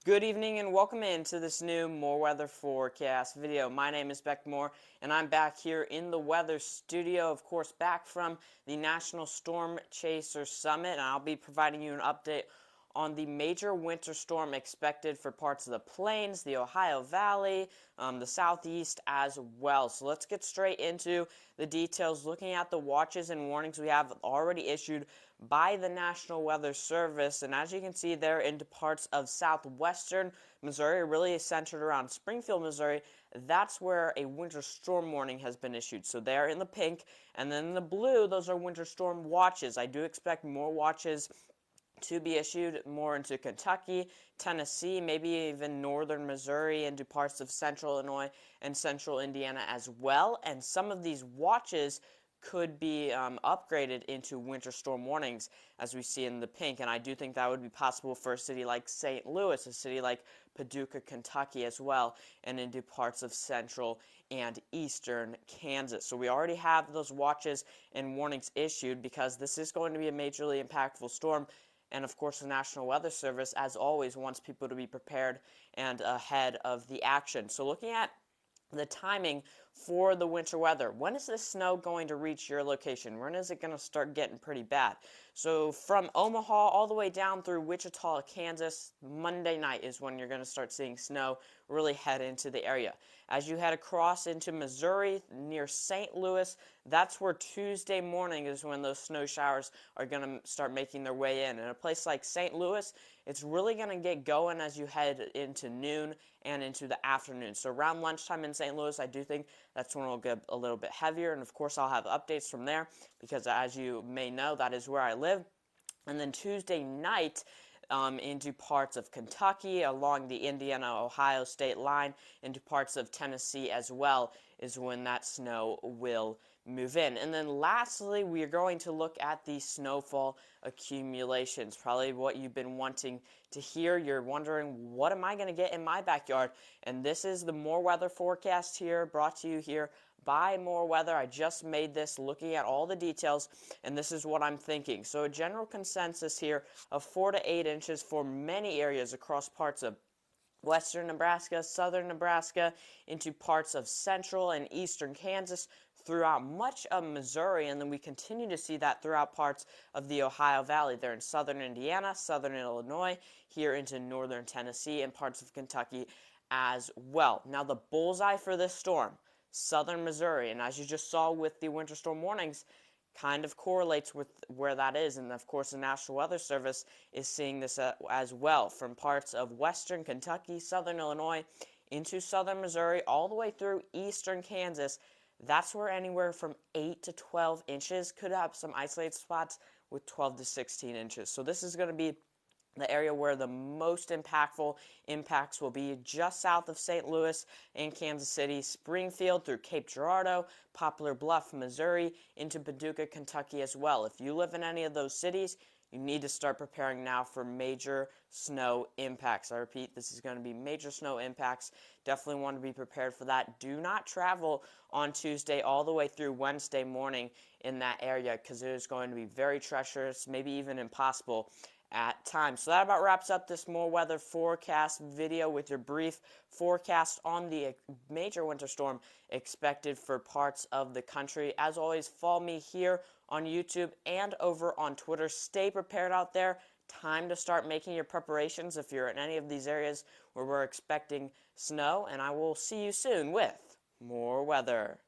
Good evening and welcome into this new More Weather Forecast video. My name is Beck Moore and I'm back here in the weather studio, of course back from the National Storm Chaser Summit, and I'll be providing you an update on the major winter storm expected for parts of the plains, the Ohio Valley, the southeast as well. So let's get straight into the details, looking at the watches and warnings we have already issued by the National Weather Service. And as you can see there, into parts of southwestern Missouri, really centered around Springfield, Missouri, that's where a winter storm warning has been issued. So they're in the pink, and then in the blue, those are winter storm watches. I do expect more watches to be issued more into Kentucky, Tennessee, maybe even northern Missouri, into parts of central Illinois and central Indiana as well. And some of these watches could be upgraded into winter storm warnings, as we see in the pink. And I do think that would be possible for a city like St. Louis, a city like Paducah, Kentucky as well, and into parts of central and eastern Kansas. So we already have those watches and warnings issued because this is going to be a majorly impactful storm. And of course, the National Weather Service, as always, wants people to be prepared and ahead of the action. So looking at the timing for the winter weather, when is this snow going to reach your location? When is it going to start getting pretty bad? So from Omaha all the way down through Wichita, Kansas, Monday night is when you're going to start seeing snow really head into the area. As you head across into Missouri near St. Louis, that's where Tuesday morning is when those snow showers are going to start making their way in. In a place like St. Louis, it's really going to get going as you head into noon and into the afternoon. So around lunchtime in St. Louis, I do think that's when it'll get a little bit heavier. And of course, I'll have updates from there because, as you may know, that is where I live. And then Tuesday night, into parts of Kentucky, along the Indiana-Ohio state line, into parts of Tennessee as well, is when that snow will move in. And then lastly, we are going to look at the snowfall accumulations, probably what you've been wanting to hear. You're wondering, what am I going to get in my backyard? And this is the More Weather forecast here, brought to you here by More Weather. I just made this looking at all the details, and this is what I'm thinking. So a general consensus here of 4 to 8 inches for many areas across parts of western Nebraska, southern Nebraska, into parts of central and eastern Kansas, throughout much of Missouri, and then we continue to see that throughout parts of the Ohio Valley. They're in southern Indiana, southern Illinois, here into northern Tennessee, and parts of Kentucky as well. Now the bullseye for this storm, southern Missouri, and as you just saw with the winter storm warnings, kind of correlates with where that is. And of course, the National Weather Service is seeing this as well, from parts of western Kentucky, southern Illinois, into southern Missouri, all the way through eastern Kansas. That's where anywhere from 8 to 12 inches, could have some isolated spots with 12 to 16 inches. So this is going to be the area where the most impactful impacts will be just south of St. Louis and Kansas City, Springfield through Cape Girardeau, Poplar Bluff, Missouri, into Paducah, Kentucky as well. If you live in any of those cities, you need to start preparing now for major snow impacts. I repeat, this is going to be major snow impacts. Definitely want to be prepared for that. Do not travel on Tuesday all the way through Wednesday morning in that area, because it is going to be very treacherous, maybe even impossible at times. So that about wraps up this More Weather forecast video with your brief forecast on the major winter storm expected for parts of the country. As always, follow me here on YouTube and over on Twitter. Stay prepared out there. Time to start making your preparations if you're in any of these areas where we're expecting snow, and I will see you soon with more weather.